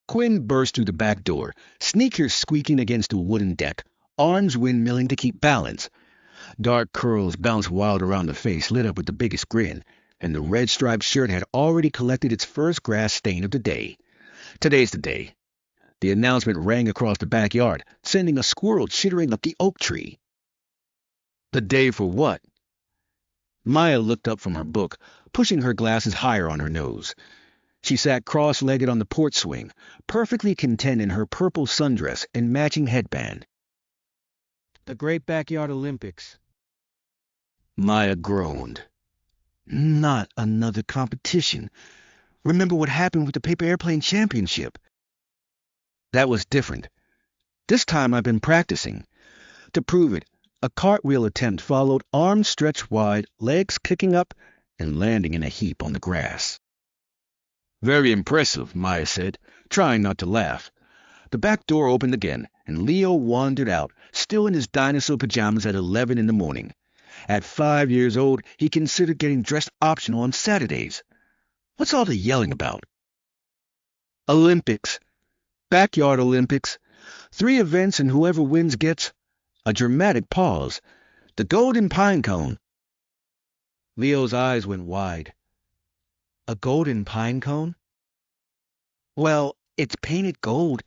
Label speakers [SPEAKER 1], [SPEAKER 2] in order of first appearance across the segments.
[SPEAKER 1] Quinn burst through the back door, sneakers squeaking against the wooden deck, arms windmilling to keep balance. Dark curls bounced wild around the face, lit up with the biggest grin, and the red striped shirt had already collected its first grass stain of the day. Today's the day. The announcement rang across the backyard, sending a squirrel chittering up the oak tree. The day for what? Maya looked up from her book, pushing her glasses higher on her nose. She sat cross-legged on the porch swing, perfectly content in her purple sundress and matching headband. The Great Backyard Olympics. Maya groaned. Not another competition. Remember what happened with the paper airplane championship? That was different. This time I've been practicing. To prove it, a cartwheel attempt followed, arms stretched wide, legs kicking up, and landing in a heap on the grass. Very impressive, Maya said, trying not to laugh. The back door opened again, and Leo wandered out, still in his dinosaur pajamas at 11 in the morning. At 5 years old, he considered getting dressed optional on Saturdays. What's all the yelling about? Olympics. Backyard Olympics. 3 events and whoever wins gets... A dramatic pause. The Golden Pinecone. Leo's eyes went wide. A golden pine cone? Well, it's painted gold.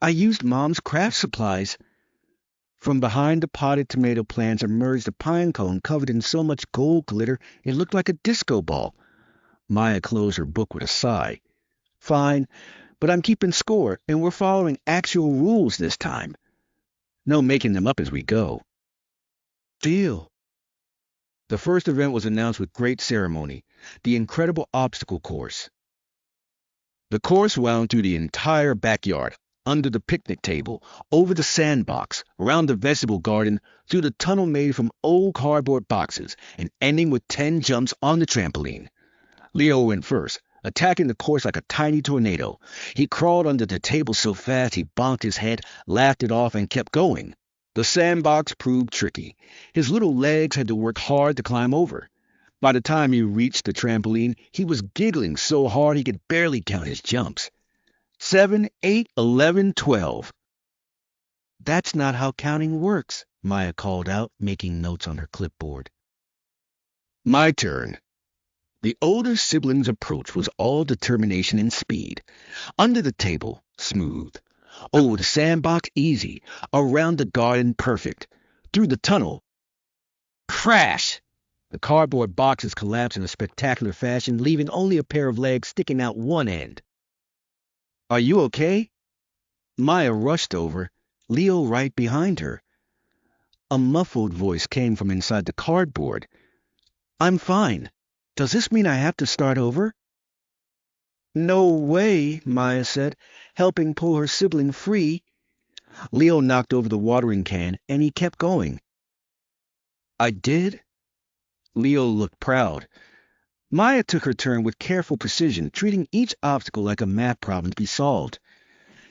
[SPEAKER 1] I used Mom's craft supplies. From behind the potted tomato plants emerged a pine cone covered in so much gold glitter it looked like a disco ball. Maya closed her book with a sigh. Fine, but I'm keeping score, and we're following actual rules this time. No making them up as we go. Deal. The first event was announced with great ceremony, the incredible obstacle course. The course wound through the entire backyard, under the picnic table, over the sandbox, around the vegetable garden, through the tunnel made from old cardboard boxes, and ending with 10 jumps on the trampoline. Leo went first, attacking the course like a tiny tornado. He crawled under the table so fast he bonked his head, laughed it off, and kept going. The sandbox proved tricky. His little legs had to work hard to climb over. By the time he reached the trampoline, he was giggling so hard he could barely count his jumps. 7, 8, 11, 12. That's not how counting works, Maya called out, making notes on her clipboard. My turn. The older sibling's approach was all determination and speed. Under the table, smooth. Over the sandbox, easy. Around the garden, perfect. Through the tunnel, crash! The cardboard boxes collapsed in a spectacular fashion, leaving only a pair of legs sticking out one end. Are you okay? Maya rushed over, Leo right behind her. A muffled voice came from inside the cardboard. I'm fine. Does this mean I have to start over? No way, Maya said, helping pull her sibling free. Leo knocked over the watering can, and he kept going. I did? Leo looked proud. Maya took her turn with careful precision, treating each obstacle like a math problem to be solved.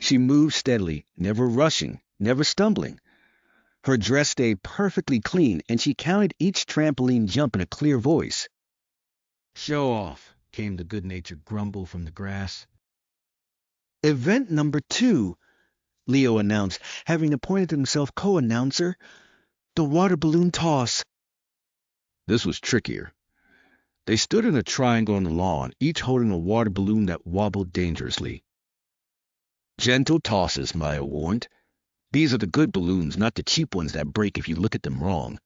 [SPEAKER 1] She moved steadily, never rushing, never stumbling. Her dress stayed perfectly clean, and she counted each trampoline jump in a clear voice. Show off, came the good-natured grumble from the grass. Event number 2, Leo announced, having appointed himself co-announcer, the water balloon toss. This was trickier. They stood in a triangle on the lawn, each holding a water balloon that wobbled dangerously. Gentle tosses, Maya warned. These are the good balloons, not the cheap ones that break if you look at them wrong.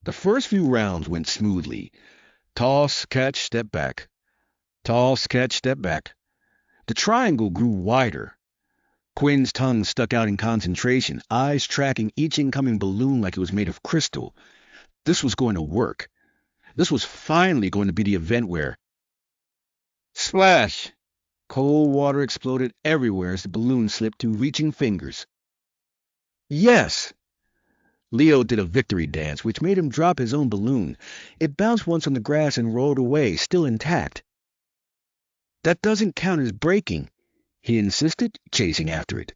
[SPEAKER 1] The first few rounds went smoothly. Toss, catch, step back. Toss, catch, step back. The triangle grew wider. Quinn's tongue stuck out in concentration, eyes tracking each incoming balloon like it was made of crystal. This was going to work. This was finally going to be the event where... Splash! Cold water exploded everywhere as the balloon slipped through reaching fingers. Yes! Leo did a victory dance, which made him drop his own balloon. It bounced once on the grass and rolled away, still intact. That doesn't count as breaking, he insisted, chasing after it.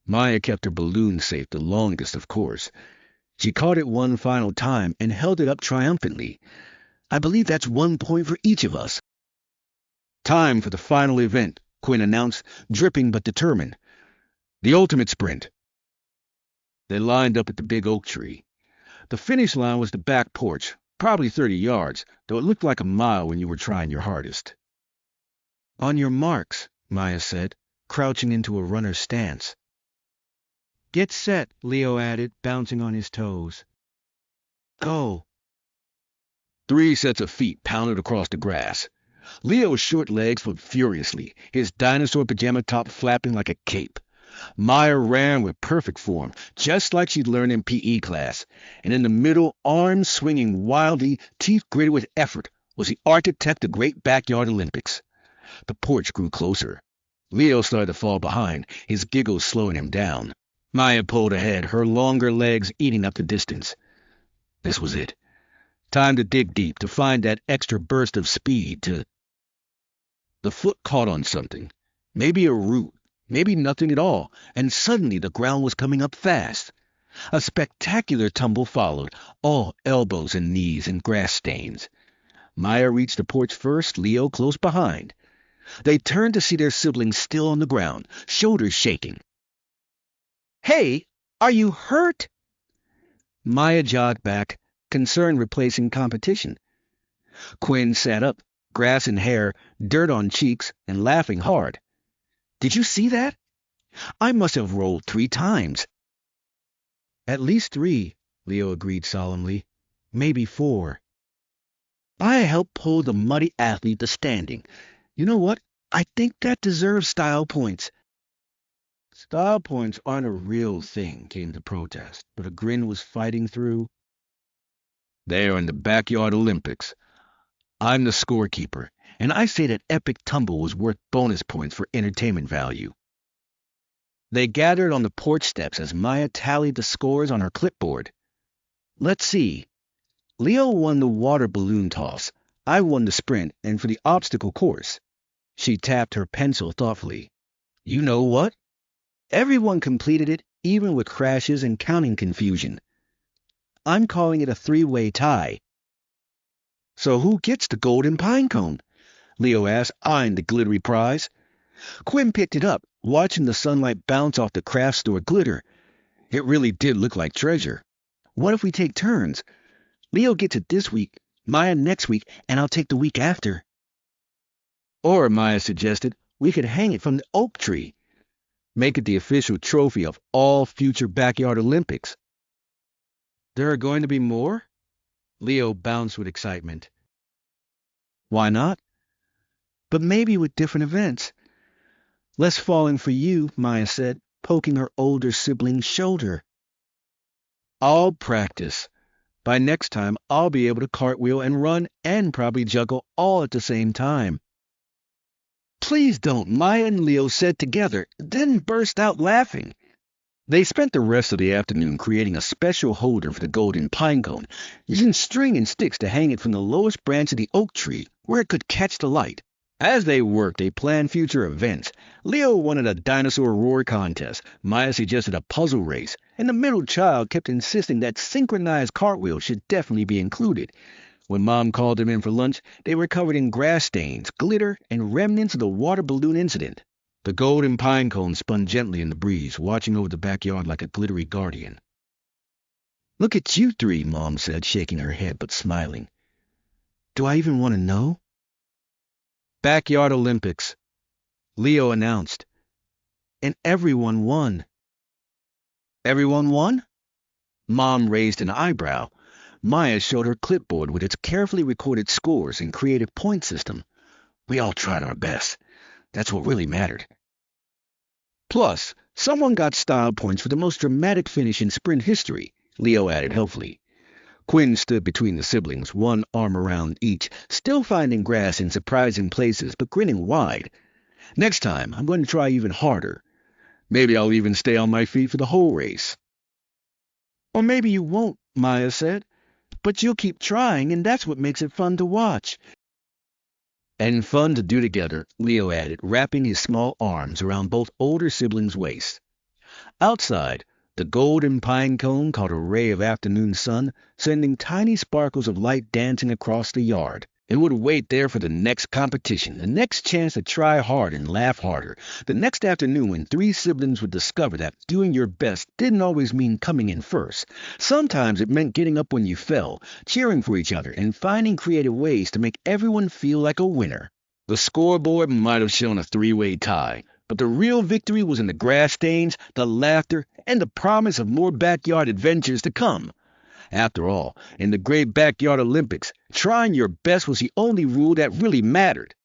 [SPEAKER 1] Maya kept her balloon safe the longest, of course. She caught it one final time and held it up triumphantly. I believe that's 1 point for each of us. Time for the final event, Quinn announced, dripping but determined. "The ultimate sprint." They lined up at the big oak tree. The finish line was the back porch, probably 30 yards, though it looked like a mile when you were trying your hardest. "On your marks," Maya said, crouching into a runner's stance. "Get set," Leo added, bouncing on his toes. "Go." 3 sets of feet pounded across the grass. Leo's short legs flipped furiously, his dinosaur pajama top flapping like a cape. Maya ran with perfect form, just like she'd learned in PE class, and in the middle, arms swinging wildly, teeth gritted with effort, was the architect of great backyard Olympics. The porch grew closer. Leo started to fall behind, his giggles slowing him down. Maya pulled ahead, her longer legs eating up the distance. This was it. Time to dig deep, to find that extra burst of speed, to... The foot caught on something. Maybe a root, maybe nothing at all, and suddenly the ground was coming up fast. A spectacular tumble followed, all elbows and knees and grass stains. Maya reached the porch first, Leo close behind. They turned to see their siblings still on the ground, shoulders shaking. "Hey, are you hurt?" Maya jogged back, concern replacing competition. Quinn sat up, grass in hair, dirt on cheeks, and laughing hard. "Did you see that? I must have rolled 3 times." "At least 3, Leo agreed solemnly. "Maybe 4. I helped pull the muddy athlete to standing. You know what? I think that deserves style points." "Style points aren't a real thing," came the protest, but a grin was fighting through. "They are in the backyard Olympics. I'm the scorekeeper, and I say that epic tumble was worth bonus points for entertainment value." They gathered on the porch steps as Maya tallied the scores on her clipboard. "Let's see. Leo won the water balloon toss. I won the sprint and for the obstacle course." She tapped her pencil thoughtfully. "You know what? Everyone completed it, even with crashes and counting confusion. I'm calling it a 3-way tie." "So who gets the Golden Pinecone?" Leo asked, eyeing the glittery prize. Quinn picked it up, watching the sunlight bounce off the craft store glitter. It really did look like treasure. "What if we take turns? Leo gets it this week, Maya next week, and I'll take the week after." "Or," Maya suggested, "we could hang it from the oak tree. Make it the official trophy of all future backyard Olympics." "There are going to be more?" Leo bounced with excitement. "Why not? But maybe with different events. Less falling for you," Maya said, poking her older sibling's shoulder. "I'll practice. By next time, I'll be able to cartwheel and run and probably juggle all at the same time." "Please don't," Maya and Leo said together, then burst out laughing. They spent the rest of the afternoon creating a special holder for the Golden Pinecone, using string and sticks to hang it from the lowest branch of the oak tree, where it could catch the light. As they worked, they planned future events. Leo wanted a dinosaur roar contest, Maya suggested a puzzle race, and the middle child kept insisting that synchronized cartwheels should definitely be included. When Mom called them in for lunch, they were covered in grass stains, glitter, and remnants of the water balloon incident. The Golden Pinecone spun gently in the breeze, watching over the backyard like a glittery guardian. "Look at you 3, Mom said, shaking her head but smiling. "Do I even want to know?" "Backyard Olympics," Leo announced. "And everyone won." "Everyone won?" Mom raised an eyebrow. Maya showed her clipboard with its carefully recorded scores and creative point system. "We all tried our best. That's what really mattered." "Plus, someone got style points for the most dramatic finish in sprint history," Leo added helpfully. Quinn stood between the siblings, one arm around each, still finding grass in surprising places, but grinning wide. "Next time, I'm going to try even harder. Maybe I'll even stay on my feet for the whole race." "Or maybe you won't," Maya said. "But you'll keep trying, and that's what makes it fun to watch." "And fun to do together," Leo added, wrapping his small arms around both older siblings' waists. Outside, the Golden Pinecone caught a ray of afternoon sun, sending tiny sparkles of light dancing across the yard. and would wait there for the next competition, the next chance to try hard and laugh harder, the next afternoon when three siblings would discover that doing your best didn't always mean coming in first. Sometimes it meant getting up when you fell, cheering for each other, and finding creative ways to make everyone feel like a winner. The scoreboard might have shown a three-way tie, but the real victory was in the grass stains, the laughter, and the promise of more backyard adventures to come. After all, in the Great Backyard Olympics, trying your best was the only rule that really mattered.